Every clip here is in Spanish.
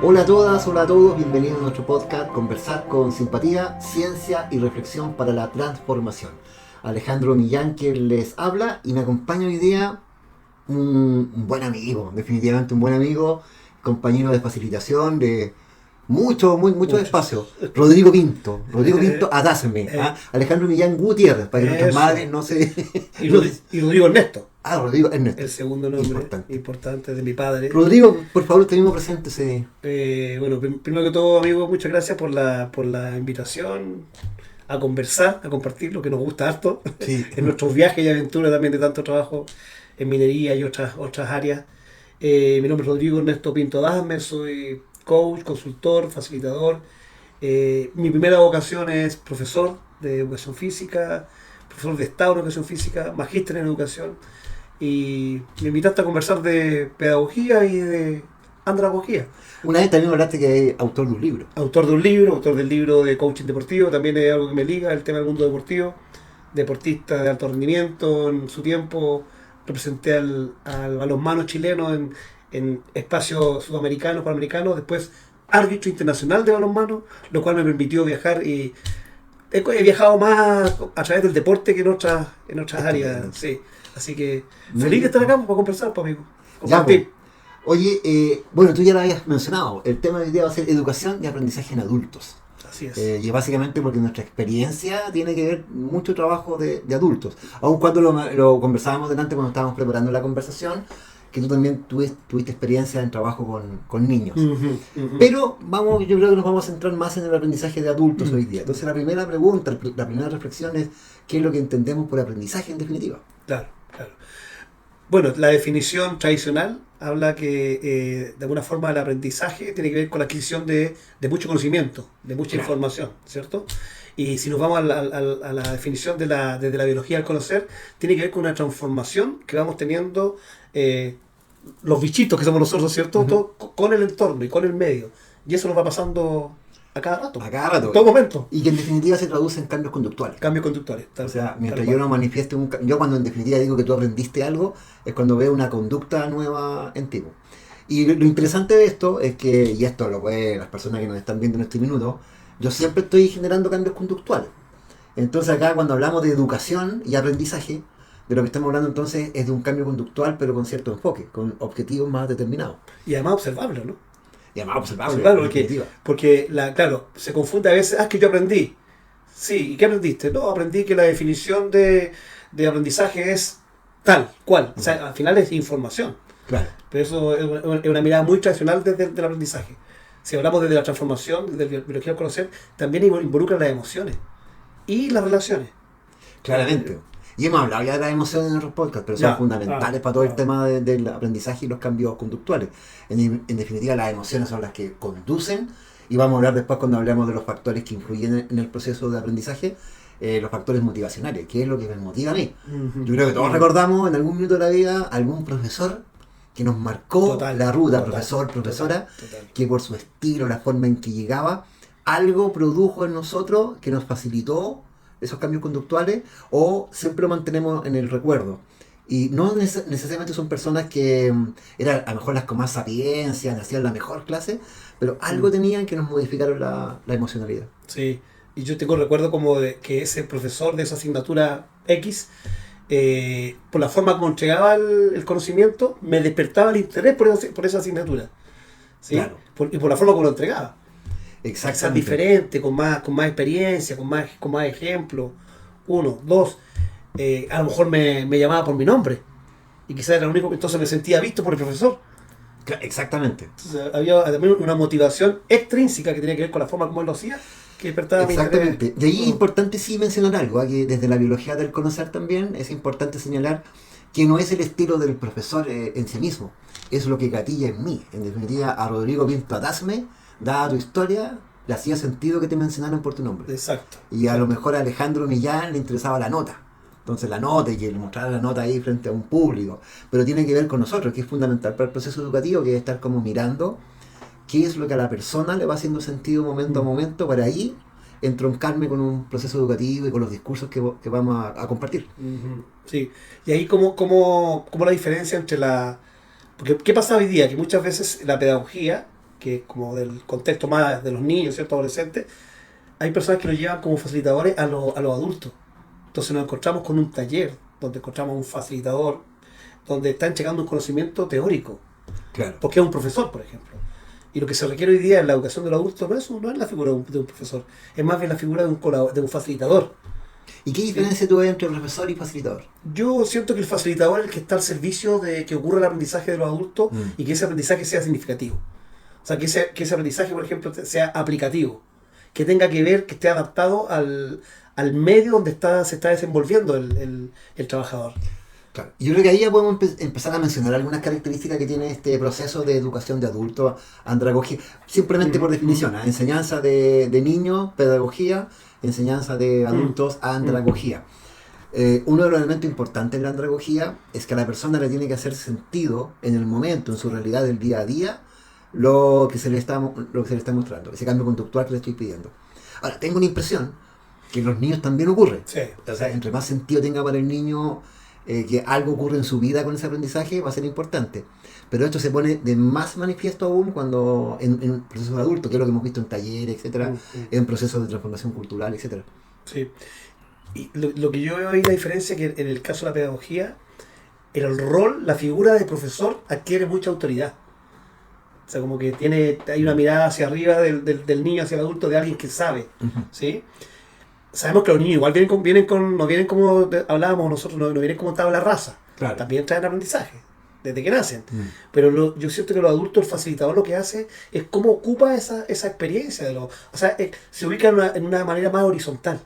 Hola a todas, hola a todos, bienvenidos a nuestro podcast Conversar con Simpatía, Ciencia y Reflexión para la Transformación. Alejandro Millán quien les habla y me acompaña hoy día un buen amigo, definitivamente un buen amigo, compañero de facilitación, de mucho Muchos. espacio. Rodrigo Pinto, adáseme. Alejandro Millán Gutiérrez, para que nuestras madres Eso. no se... Y, no Y Rodrigo Ernesto, Rodrigo Ernesto, el segundo nombre importante. importante de mi padre. Rodrigo, por favor, tenemos presente ese... Bueno, primero que todo, amigo, muchas gracias por la invitación a conversar, a compartir lo que nos gusta harto Sí. en nuestros viajes y aventuras también de tanto trabajo en minería y otras áreas. Mi nombre es Rodrigo Ernesto Pinto Dasme, soy coach, consultor, facilitador. Mi primera vocación es profesor de educación física, profesor de Estado en educación física, magíster en educación. Y me invitaste a conversar de pedagogía y de andragogía. Una vez también hablaste que es autor de un libro. Autor del libro de coaching deportivo, también es algo que me liga, el tema del mundo deportivo. Deportista de alto rendimiento, en su tiempo representé al balonmano chileno en espacios sudamericanos, panamericanos, después árbitro internacional de balonmano, lo cual me permitió viajar y he viajado más a través del deporte que en otras áreas, Estupendo. sí. Así que Muy feliz de bien. estar acá para conversar, pues, amigo. Ya, pues. Compartir. Oye, bueno, tú ya lo habías mencionado. El tema de hoy día va a ser educación y aprendizaje en adultos. Así es. Y básicamente porque nuestra experiencia tiene que ver mucho trabajo de adultos. Aun cuando lo conversábamos delante cuando estábamos preparando la conversación, que tú también tuviste experiencia en trabajo con niños. Ujú, ujú. Pero yo creo que nos vamos a centrar más en el aprendizaje de adultos hoy día. Entonces la primera pregunta, la primera reflexión es ¿qué es lo que entendemos por aprendizaje en definitiva? Claro, claro. Bueno, la definición tradicional habla que de alguna forma el aprendizaje tiene que ver con la adquisición de mucho conocimiento, de mucha Claro. información, ¿cierto? Y si nos vamos a la definición desde la biología del conocer, tiene que ver con una transformación que vamos teniendo los bichitos que somos nosotros, ¿cierto? Ujú. Con el entorno y con el medio. Y eso nos va pasando a cada rato, A cada rato. en todo momento. Y que en definitiva se traduce en cambios conductuales. Cambios conductuales, O sea, tal mientras yo cual. no manifieste yo cuando en definitiva digo que tú aprendiste algo, es cuando veo una conducta nueva en ti. Y lo interesante de esto es que, y esto lo pueden las personas que nos están viendo en este minuto, yo siempre estoy generando cambios conductuales. Entonces acá cuando hablamos de educación y aprendizaje, de lo que estamos hablando entonces es de un cambio conductual, pero con cierto enfoque, con objetivos más determinados. Y además observable, ¿no? Y además observable, Claro, en definitiva. porque claro, se confunde a veces, es que yo aprendí. Sí, ¿y qué aprendiste? No, aprendí que la definición de aprendizaje es tal, cual. O sea, al final es información. Claro. Pero eso es una mirada muy tradicional desde el aprendizaje. Si hablamos desde la transformación, desde la biología del conocer, también involucra las emociones y las relaciones. Claramente. Y hemos hablado ya de las emociones en otros podcasts, pero son Ya, fundamentales para todo el tema del aprendizaje y los cambios conductuales. En definitiva, las emociones son las que conducen, y vamos a hablar después cuando hablemos de los factores que influyen en el proceso de aprendizaje, los factores motivacionales, que es lo que me motiva a mí. Ujú. Yo creo que todos recordamos en algún minuto de la vida algún profesor que nos marcó Total, la ruta, total, profesor, profesora, total. que por su estilo, la forma en que llegaba, algo produjo en nosotros que nos facilitó esos cambios conductuales o siempre lo mantenemos en el recuerdo. Y no necesariamente son personas que eran a lo mejor las con más sapiencia, hacían la mejor clase, pero algo tenían que nos modificaron la emocionalidad. Sí, y yo tengo recuerdo como de que ese profesor de esa asignatura X, por la forma como entregaba el conocimiento, me despertaba el interés por esa asignatura. ¿Sí? Claro. Y por la forma como lo entregaba. Quizás Exactamente. diferente, con más experiencia, con más ejemplos. Uno, dos, a lo mejor me llamaba por mi nombre. Y quizás era el único, entonces me sentía visto por el profesor. Exactamente. Entonces había también una motivación extrínseca que tenía que ver con la forma como él lo hacía, que despertaba mi interés. Exactamente. Y ahí es importante sí mencionar algo, que desde la biología del conocer también es importante señalar que no es el estilo del profesor en sí mismo, es lo que gatilla en mí. En definitiva, a Rodrigo Pinto Adasme, dada tu historia, le hacía sentido que te mencionaran por tu nombre. Exacto. Y a lo mejor a Alejandro Millán le interesaba la nota. Entonces la nota y que le mostrara la nota ahí frente a un público. Pero tiene que ver con nosotros, que es fundamental para el proceso educativo, que es estar como mirando qué es lo que a la persona le va haciendo sentido momento a momento para ahí entroncarme con un proceso educativo y con los discursos que vamos a compartir. Ujú. Sí. Y ahí como la diferencia entre la... Porque ¿qué pasa hoy día? Que muchas veces la pedagogía, que es como del contexto más de los niños, ¿cierto? Adolescentes, hay personas que lo llevan como facilitadores a los adultos. Entonces nos encontramos con un taller donde encontramos un facilitador donde está entregando un conocimiento teórico, Claro. porque es un profesor, por ejemplo. Y lo que se requiere hoy día en la educación del adulto no es la figura de un profesor, es más bien la figura de un facilitador. ¿Y qué ¿Sí? diferencia tú ves entre profesor y facilitador? Yo siento que el facilitador es el que está al servicio de que ocurra el aprendizaje de los adultos Mm. y que ese aprendizaje sea significativo. O sea, que ese aprendizaje, por ejemplo, sea aplicativo, que tenga que ver, que esté adaptado al medio donde se está desenvolviendo el trabajador. Claro. Yo creo que ahí ya podemos empezar a mencionar algunas características que tiene este proceso de educación de adultos, andragogía, simplemente por definición, ¿eh? Enseñanza de niños, pedagogía, enseñanza de adultos, andragogía. Uno de los elementos importantes de la andragogía es que a la persona le tiene que hacer sentido en el momento, en su realidad del día a día, lo que se le está mostrando, ese cambio conductual que le estoy pidiendo. Ahora, tengo una impresión que en los niños también ocurre. Sí, O sea, entre más sentido tenga para el niño que algo ocurre en su vida con ese aprendizaje, va a ser importante. Pero esto se pone de más manifiesto aún cuando en procesos de adultos, que es lo que hemos visto en talleres, etcétera, en procesos de transformación cultural, etcétera. Sí. Y lo que yo veo ahí la diferencia es que en el caso de la pedagogía, el rol, la figura de profesor adquiere mucha autoridad. O sea, como que hay una mirada hacia arriba del niño hacia el adulto, de alguien que sabe, ¿sí? Sabemos que los niños igual no vienen como hablábamos nosotros, no vienen como estaba la raza. Claro. También traen aprendizaje, desde que nacen. Pero yo siento que los adultos, el facilitador lo que hace es cómo ocupa esa experiencia. O sea, se ubica en una manera más horizontal,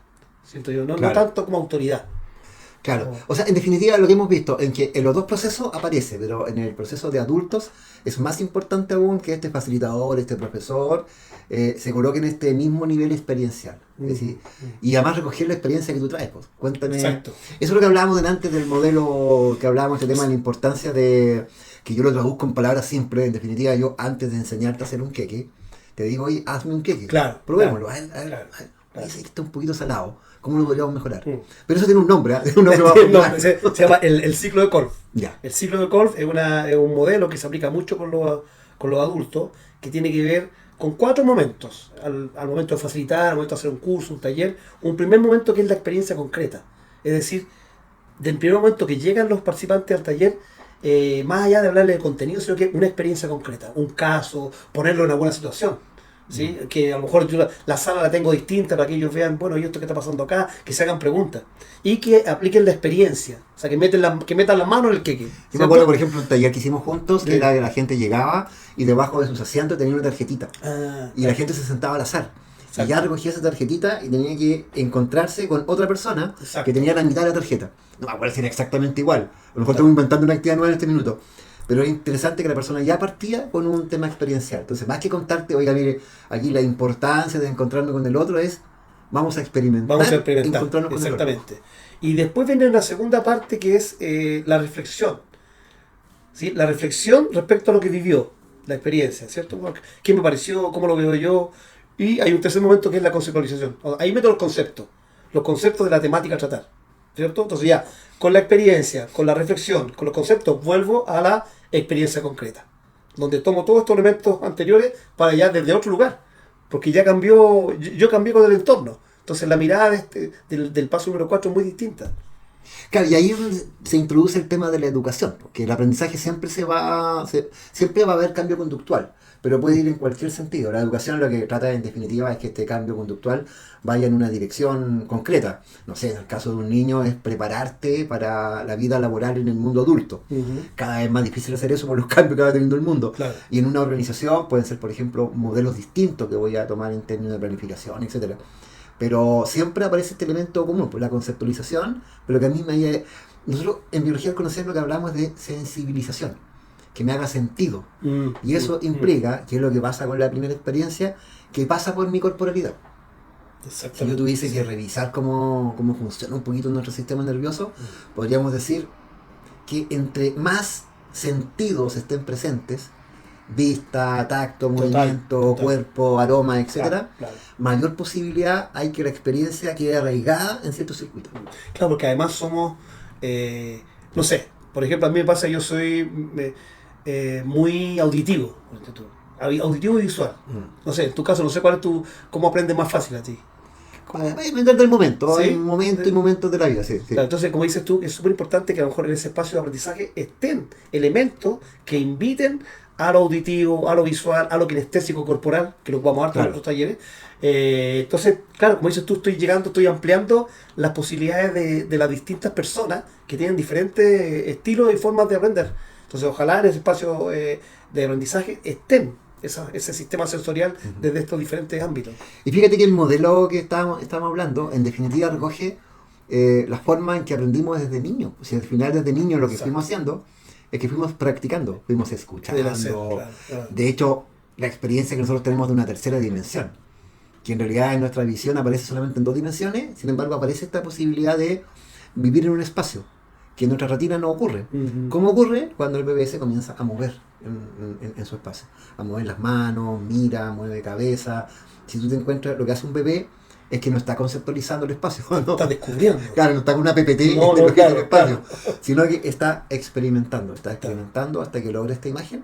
siento yo, no tanto como autoridad. Claro, o sea, en definitiva lo que hemos visto en que en los dos procesos aparece, pero en el proceso de adultos es más importante aún que este facilitador, este profesor, se coloque en este mismo nivel experiencial. Es decir, y además recoger la experiencia que tú traes. Pues. Cuéntame. Exacto. Eso es lo que hablábamos delante del modelo que hablábamos, este tema de la importancia de que yo lo traduzco en palabras simples. En definitiva, yo antes de enseñarte a hacer un queque, te digo, oye, hazme un queque. Claro. Probémoslo. Claro, a ver, claro. dice que está un poquito salado. ¿Cómo lo podríamos mejorar? Pero eso tiene un nombre, ¿eh? Tiene un nombre más No, se llama el ciclo de Kolff. Ya. El ciclo de Kolff es un modelo que se aplica mucho con los adultos, que tiene que ver con 4 momentos. Al momento de facilitar, al momento de hacer un curso, un taller. Un primer momento que es la experiencia concreta. Es decir, del primer momento que llegan los participantes al taller, más allá de hablarle de contenido, sino que una experiencia concreta, un caso, ponerlo en alguna situación. ¿Sí? Que a lo mejor yo la sala la tengo distinta para que ellos vean, bueno, ¿y esto qué está pasando acá? Que se hagan preguntas. Y que apliquen la experiencia. O sea, que metan la mano en el queque. Yo me acuerdo, por ejemplo, un taller que hicimos juntos, que era que la gente llegaba y debajo de sus asientos tenía una tarjetita. Y la gente se sentaba al azar. Exacto. Y ya recogía esa tarjetita y tenía que encontrarse con otra persona Exacto. que tenía la mitad de la tarjeta. No me acuerdo si era exactamente igual. A lo mejor estamos inventando una actividad nueva en este minuto. Pero es interesante que la persona ya partía con un tema experiencial. Entonces, más que contarte, oiga, mire, aquí la importancia de encontrarme con el otro es, vamos a experimentar. Encontrarnos con el otro. Exactamente. Y después viene la segunda parte que es la reflexión. ¿Sí? La reflexión respecto a lo que vivió, la experiencia, ¿cierto? ¿Qué me pareció? ¿Cómo lo veo yo? Y hay un tercer momento que es la conceptualización. Ahí meto los conceptos de la temática a tratar, ¿cierto? Entonces ya, con la experiencia, con la reflexión, con los conceptos, vuelvo a la experiencia concreta, donde tomo todos estos elementos anteriores para ya desde otro lugar, porque ya cambió, yo cambié con el entorno. Entonces la mirada del paso número 4 es muy distinta. Claro, y ahí es donde se introduce el tema de la educación, porque el aprendizaje siempre siempre va a haber cambio conductual, pero puede ir en cualquier sentido. La educación lo que trata en definitiva es que este cambio conductual vaya en una dirección concreta. No sé, en el caso de un niño es prepararte para la vida laboral en el mundo adulto. Cada vez más difícil hacer eso por los cambios que va teniendo el mundo. Claro. Y en una organización pueden ser, por ejemplo, modelos distintos que voy a tomar en términos de planificación, etcétera. Pero siempre aparece este elemento común, pues la conceptualización, pero que a mí nosotros en biología del conocimiento lo que hablamos de sensibilización, que me haga sentido. Y eso implica, que es lo que pasa con la primera experiencia, que pasa por mi corporalidad. Si yo tuviese que revisar cómo funciona un poquito nuestro sistema nervioso, podríamos decir que entre más sentidos estén presentes, vista, tacto, movimiento, cuerpo, aroma, etcétera, Claro. mayor posibilidad hay que la experiencia quede arraigada en ciertos circuitos. Claro, porque además somos, no sé, por ejemplo, a mí me pasa, yo soy muy auditivo. auditivo y visual. No sé, en tu caso, no sé cuál es cómo aprendes más fácil a ti. Depende del momento, ¿Sí? hay momentos y momentos de la vida, sí. Claro, entonces, como dices tú, es súper importante que a lo mejor en ese espacio de aprendizaje estén elementos que inviten a lo auditivo, a lo visual, a lo kinestésico corporal, que lo vamos a dar en Claro. otros talleres. Entonces, claro, como dices tú, estoy ampliando las posibilidades de las distintas personas que tienen diferentes estilos y formas de aprender. Entonces, ojalá en ese espacio de aprendizaje estén ese sistema sensorial desde estos diferentes ámbitos. Y fíjate que el modelo que estábamos hablando, en definitiva, recoge la forma en que aprendimos desde niños. O sea, al final, desde niños, lo que Exacto. fuimos haciendo es que fuimos practicando, fuimos escuchando. Claro, claro. De hecho, la experiencia que nosotros tenemos de una tercera dimensión, que en realidad en nuestra visión aparece solamente en dos dimensiones, sin embargo, aparece esta posibilidad de vivir en un espacio que en nuestra retina no ocurre. Ujú. ¿Cómo ocurre? Cuando el bebé se comienza a mover en su espacio, a mover las manos, mira, mueve cabeza. Si tú te encuentras, lo que hace un bebé es que no está conceptualizando el espacio, ¿no? Estás descubriendo. Claro, no está con una PPT No, de no, lo que es el claro, espacio, claro. sino que está experimentando hasta que logra esta imagen.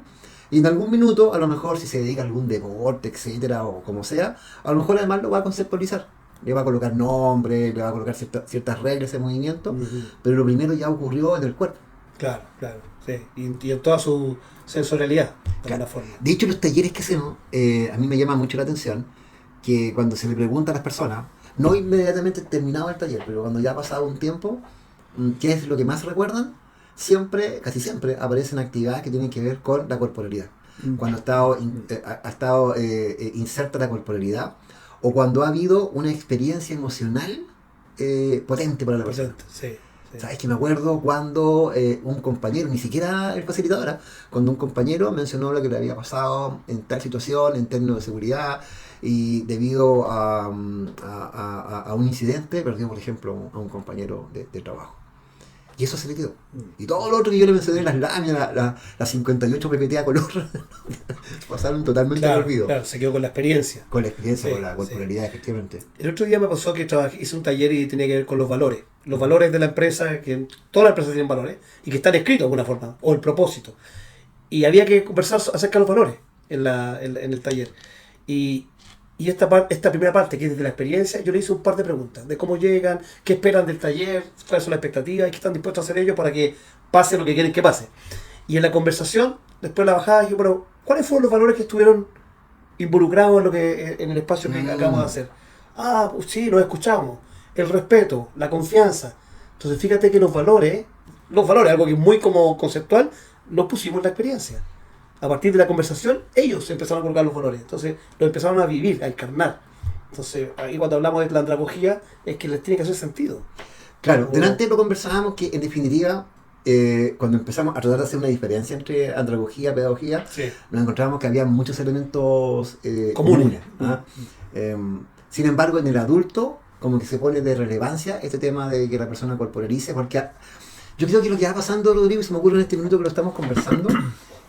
Y en algún minuto, a lo mejor si se dedica a algún deporte, etcétera, o como sea, a lo mejor además lo va a conceptualizar. Le va a colocar nombre, le va a colocar ciertas reglas de movimiento, Ujú. pero lo primero ya ocurrió en el cuerpo. Claro, claro, sí. Y en toda su sensorialidad, de Claro. alguna forma. De hecho, los talleres que hacemos, a mí me llama mucho la atención que cuando se le pregunta a las personas, no inmediatamente terminado el taller, pero cuando ya ha pasado un tiempo, ¿qué es lo que más recuerdan? Siempre, casi siempre, aparecen actividades que tienen que ver con la corporalidad. Cuando ha estado inserta la corporalidad, o cuando ha habido una experiencia emocional potente para la persona. Presente, sí. Sí. ¿Sabes que me acuerdo cuando un compañero, ni siquiera el facilitador, cuando un compañero mencionó lo que le había pasado en tal situación, en términos de seguridad, y debido a un incidente, perdió, por ejemplo, a un compañero de trabajo. Y eso se le quedó. Y todo lo otro que yo le mencioné, las láminas, las 58 PPT a color, pasaron totalmente al olvido. Claro, se quedó con la experiencia. Con la experiencia, Sí, con la corporalidad, efectivamente. El otro día me pasó que hice un taller y tenía que ver con los valores. Los valores de la empresa, que todas las empresas tienen valores, y que están escritos de alguna forma, o el propósito. Y había que conversar acerca de los valores en el taller. Y esta primera parte, que es de la experiencia, yo le hice un par de preguntas, de cómo llegan, qué esperan del taller, cuáles son las expectativas, y qué están dispuestos a hacer ellos para que pase lo que quieren que pase. Y en la conversación, después de la bajada, dije, bueno, ¿cuáles fueron los valores que estuvieron involucrados en el espacio que acabamos de hacer? Ah, pues sí, los escuchamos. El respeto, la confianza. Entonces fíjate que los valores, algo que es muy como conceptual, los pusimos en la experiencia. A partir de la conversación, ellos empezaron a colocar los valores. Entonces los empezaron a vivir, a encarnar. Entonces, ahí cuando hablamos de la andragogía, es que les tiene que hacer sentido. Claro, O- delante lo conversábamos que en definitiva, cuando empezamos a tratar de hacer una diferencia entre andragogía y pedagogía, Sí. nos encontramos que había muchos elementos Comunes. ¿ah? Sin embargo, en el adulto, como que se pone de relevancia este tema de que la persona corporalice, porque yo creo que lo que va pasando, Rodrigo, y se me ocurre en este minuto que lo estamos conversando,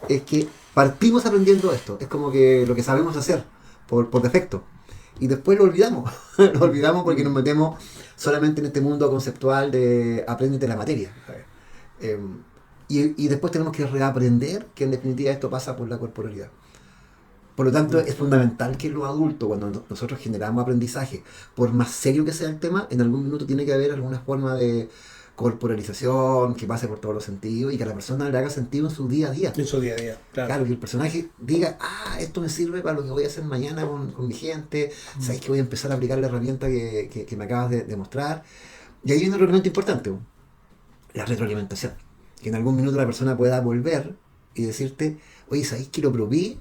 es que partimos aprendiendo esto, es como que lo que sabemos hacer por defecto, y después lo olvidamos, lo olvidamos porque nos metemos solamente en este mundo conceptual de apréndete la materia. Eh, y después tenemos que reaprender que en definitiva esto pasa por la corporalidad. Por lo tanto, es fundamental que los adultos, cuando nosotros generamos aprendizaje, por más serio que sea el tema, en algún minuto tiene que haber alguna forma de corporalización que pase por todos los sentidos y que a la persona le haga sentido en su día a día. En su día a día, claro. Claro, que el personaje diga, esto me sirve para lo que voy a hacer mañana con mi gente, sabes que voy a empezar a aplicar la herramienta que me acabas de mostrar. Y ahí viene otro elemento importante, la retroalimentación. Que en algún minuto la persona pueda volver y decirte, oye, ¿sabéis que lo probé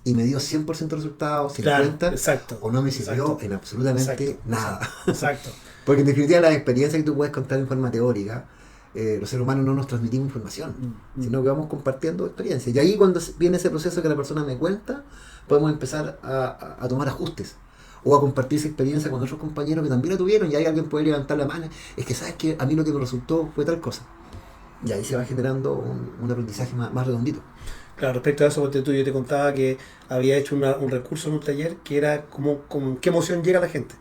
y me dio 100% resultados, 50%, Claro, exacto. o no me sirvió Exacto. en absolutamente Exacto, nada? Exacto. Porque en definitiva la experiencia que tú puedes contar en forma teórica, los seres humanos no nos transmitimos información, sino que vamos compartiendo experiencias. Y ahí cuando viene ese proceso que la persona me cuenta, podemos empezar a tomar ajustes o a compartir esa experiencia con otros compañeros que también la tuvieron, y ahí alguien puede levantar la mano, es que sabes que a mí lo que me resultó fue tal cosa. Y ahí se va generando un aprendizaje más redondito. Claro, respecto a eso, porque yo te contaba que había hecho un recurso en un taller que era como qué emoción llega a la gente.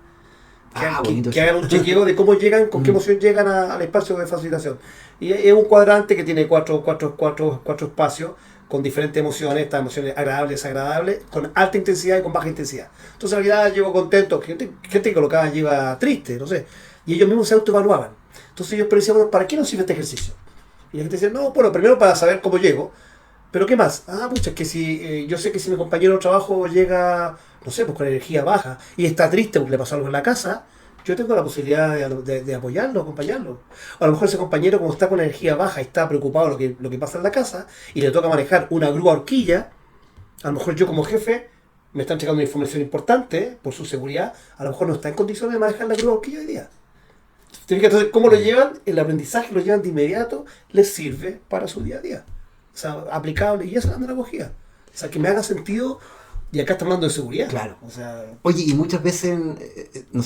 Bonito Que eso. hagan un chequeo de cómo llegan, con qué emoción llegan al espacio de facilitación. Y es un cuadrante que tiene cuatro espacios con diferentes emociones, estas emociones agradables, desagradables, con alta intensidad y con baja intensidad. Entonces en realidad llego contento, gente que colocaba lleva triste, no sé, y ellos mismos se autoevaluaban. Entonces ellos decían, bueno, ¿para qué nos sirve este ejercicio? Y la gente decía, no, bueno, primero para saber cómo llego, pero ¿qué más? Pucha, es que si yo sé que si mi compañero de trabajo llega, no sé, pues con energía baja y está triste porque le pasó algo en la casa, yo tengo la posibilidad de apoyarlo, acompañarlo. O a lo mejor ese compañero, como está con energía baja y está preocupado de lo que pasa en la casa y le toca manejar una grúa horquilla, a lo mejor yo como jefe me están checando una información importante por su seguridad, a lo mejor no está en condiciones de manejar la grúa horquilla hoy día. ¿Te fijas? Entonces, ¿cómo lo llevan? El aprendizaje lo llevan de inmediato, les sirve para su día a día. O sea, aplicable, y esa es la pedagogía. O sea, que me haga sentido, y acá estamos hablando de seguridad. Claro. O sea, Oye, y muchas veces, no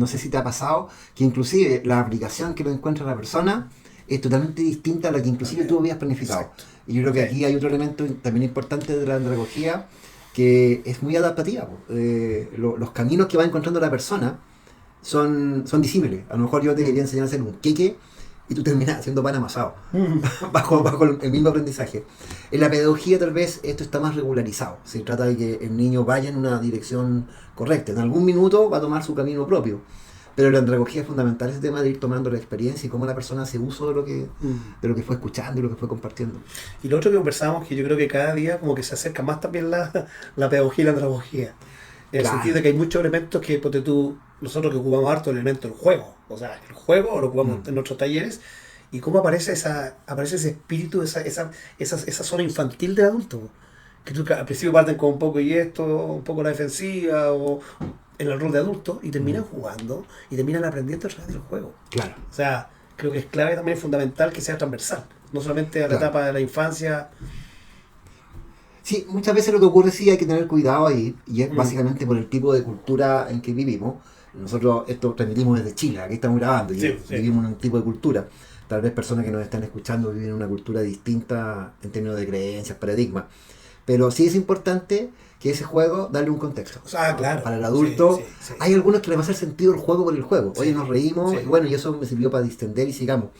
sé si te ha pasado, que inclusive la aplicación que lo encuentra la persona es totalmente distinta a la que inclusive tú habías planificado. exacto. Y yo creo que aquí hay otro elemento también importante de la andragogía, que es muy adaptativa. Los caminos que va encontrando la persona son disímiles. A lo mejor yo te quería enseñar a hacer un queque y tú terminas haciendo pan amasado bajo el mismo aprendizaje. En la pedagogía tal vez esto está más regularizado. Se trata de que el niño vaya en una dirección correcta. En algún minuto va a tomar su camino propio. Pero en la andragogía es fundamental ese tema de ir tomando la experiencia y cómo la persona hace uso de lo que fue escuchando y lo que fue compartiendo. Y lo otro que conversábamos, que yo creo que cada día como que se acerca más también la pedagogía y la andragogía. En el Claro. sentido de que hay muchos elementos que, ponte tú, nosotros que ocupamos harto el elemento del juego. O sea, el juego lo ocupamos en nuestros talleres. Y cómo aparece ese espíritu, esa zona infantil del adulto. Que tú al principio parten con un poco y esto, un poco la defensiva, o en el rol de adulto, y terminan jugando, y terminan aprendiendo a través del juego. Claro. O sea, creo que es clave también, es fundamental que sea transversal. No solamente a la Claro. etapa de la infancia. Sí, muchas veces lo que ocurre sí hay que tener cuidado ahí, y es básicamente por el tipo de cultura en que vivimos. Nosotros esto transmitimos desde Chile, aquí estamos grabando, y Sí, sí. vivimos en un tipo de cultura. Tal vez personas que nos están escuchando viven en una cultura distinta en términos de creencias, paradigmas. Pero sí es importante que ese juego darle un contexto. O sea, claro. Para el adulto, Sí, sí, sí. hay algunos que les va a hacer sentido el juego por el juego. Oye, Sí, nos reímos, sí. y bueno, y eso me sirvió para distender y sigamos.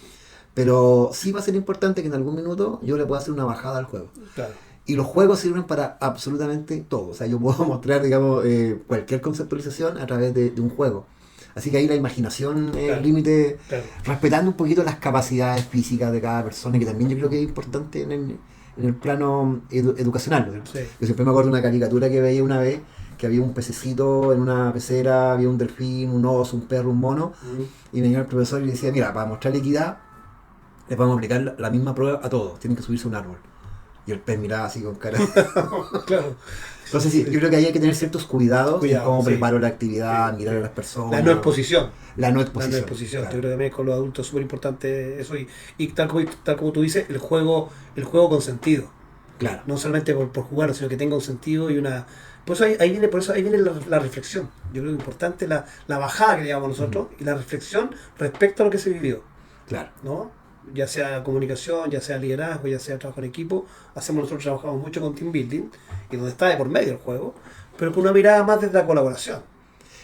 Pero sí va a ser importante que en algún minuto yo le pueda hacer una bajada al juego. Claro. Y los juegos sirven para absolutamente todo. O sea, yo puedo mostrar, digamos, cualquier conceptualización a través de un juego. Así que ahí la imaginación es Claro. el límite, Claro. respetando un poquito las capacidades físicas de cada persona, que también yo creo que es importante en el plano educacional, ¿no? Sí. Yo siempre me acuerdo de una caricatura que veía una vez, que había un pececito en una pecera, había un delfín, un oso, un perro, un mono, y venía el profesor y le decía, mira, para mostrar equidad, les vamos a aplicar la misma prueba a todos, tienen que subirse a un árbol. Y el pez miraba así con cara. Claro. Entonces sí, yo creo que ahí hay que tener ciertos cuidados en Cuidado, cómo sí. preparo la actividad, mirar a las personas. La no exposición. La no La exposición. no exposición. claro. Yo creo que también con los adultos es súper importante eso. Y tal como tú dices, el juego con sentido. Claro. No solamente por jugar, sino que tenga un sentido y una. Por eso ahí viene la reflexión. Yo creo que es importante la bajada que llevamos nosotros y la reflexión respecto a lo que se vivió. Claro. ¿No? Ya sea comunicación, ya sea liderazgo, ya sea trabajo en equipo. Nosotros trabajamos mucho con team building y donde está de por medio el juego, pero con una mirada más desde la colaboración.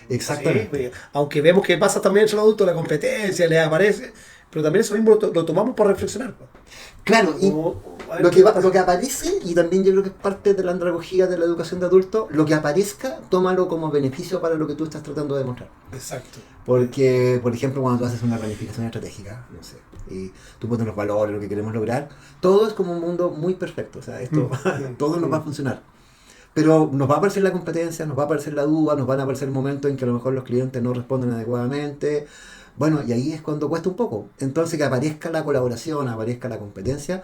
Exactamente. Sí, aunque vemos que pasa también entre los adultos, la competencia les aparece, pero también eso mismo lo tomamos para reflexionar. Claro, y A ver lo qué que, pasa. lo que aparece, y también yo creo que es parte de la andragogía de la educación de adultos, lo que aparezca, tómalo como beneficio para lo que tú estás tratando de demostrar. Exacto. Porque, por ejemplo, cuando tú haces una planificación estratégica, no sé, y tú pones los valores, lo que queremos lograr, todo es como un mundo muy perfecto. O sea, esto, todo nos va a funcionar. Pero nos va a aparecer la competencia, nos va a aparecer la duda, nos van a aparecer momentos en que a lo mejor los clientes no responden adecuadamente. Bueno, y ahí es cuando cuesta un poco. Entonces que aparezca la colaboración, aparezca la competencia,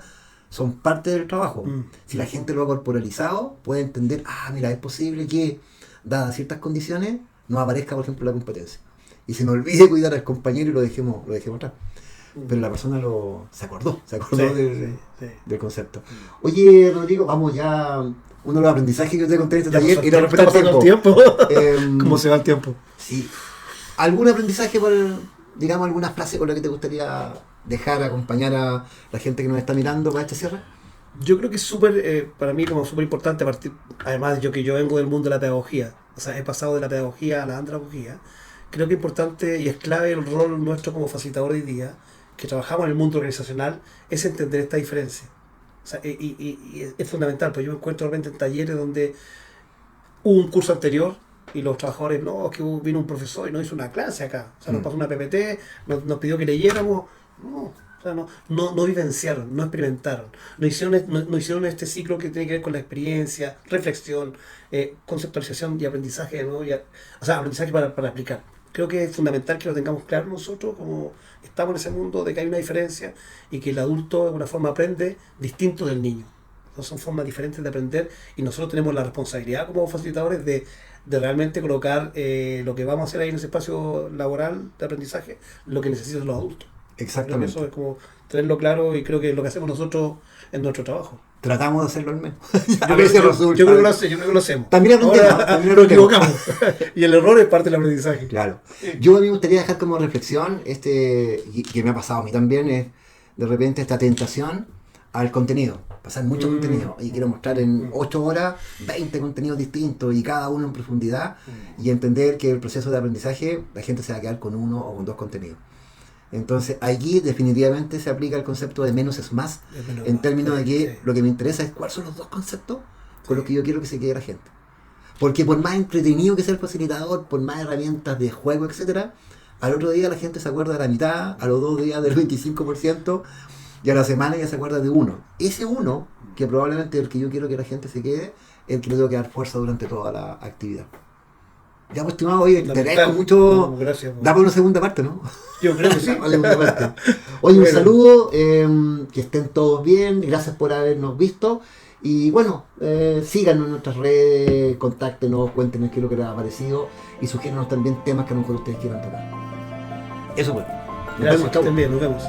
son parte del trabajo. Si la gente lo ha corporalizado, puede entender, mira, es posible que, dadas ciertas condiciones, no aparezca, por ejemplo, la competencia. Y se me olvide cuidar al compañero y lo dejemos atrás. Pero la persona se acordó Sí, sí. del concepto. Oye, Rodrigo, vamos ya. Uno de los aprendizajes que yo te conté en este Ya taller pasó- era ya respetar pasó el el tiempo. tiempo. ¿Cómo se va el tiempo? Sí. ¿Algún aprendizaje digamos, alguna frase con la que te gustaría dejar, acompañar a la gente que nos está mirando para este cierre? Yo creo que es súper, para mí como súper importante partir, además yo vengo del mundo de la pedagogía, o sea, he pasado de la pedagogía a la andragogía, creo que es importante y es clave el rol nuestro como facilitador de hoy día, que trabajamos en el mundo organizacional, es entender esta diferencia. O sea, y es fundamental, pues yo me encuentro realmente en talleres donde hubo un curso anterior y los trabajadores, no, es que vino un profesor y nos hizo una clase acá, o sea, nos pasó una PPT, nos pidió que leyéramos, no, o sea, no vivenciaron, no experimentaron, no hicieron este ciclo que tiene que ver con la experiencia, reflexión, conceptualización y aprendizaje, ¿no? O sea, aprendizaje para aplicar. Creo que es fundamental que lo tengamos claro nosotros, como estamos en ese mundo de que hay una diferencia y que el adulto de alguna forma aprende distinto del niño. No son formas diferentes de aprender y nosotros tenemos la responsabilidad como facilitadores de realmente colocar lo que vamos a hacer ahí en ese espacio laboral de aprendizaje, lo que necesitan los adultos. Exactamente. Creo que eso es como tenerlo claro y creo que es lo que hacemos nosotros en nuestro trabajo. Tratamos de hacerlo al menos. Yo creo que lo hacemos. También aprendemos, nos equivocamos. Y el error es parte del aprendizaje. Claro. Yo a mí me gustaría dejar como reflexión, y que me ha pasado a mí también, es de repente esta tentación al contenido. Pasar mucho contenido. Y quiero mostrar en 8 horas 20 contenidos distintos y cada uno en profundidad. Y entender que el proceso de aprendizaje, la gente se va a quedar con 1 o con 2 contenidos. Entonces aquí definitivamente se aplica el concepto de menos es más, en términos de que lo que me interesa es cuáles son los 2 conceptos con los que yo quiero que se quede la gente. Porque por más entretenido que sea el facilitador, por más herramientas de juego, etcétera, al otro día la gente se acuerda de la mitad, a los 2 días del 25% y a la semana ya se acuerda de 1. Ese 1, que probablemente es el que yo quiero que la gente se quede, es el que le tengo que dar fuerza durante toda la actividad. Ya, pues, estimado, oye, te agradezco mucho. Gracias. Da por una segunda parte, ¿no? Yo creo que sí. Oye, un saludo, que estén todos bien, gracias por habernos visto. Y bueno, síganos en nuestras redes, contáctenos, cuéntenos qué es lo que les ha parecido y sugiéranos también temas que a lo mejor ustedes quieran tocar. Eso fue. Gracias, que estén bien, nos vemos.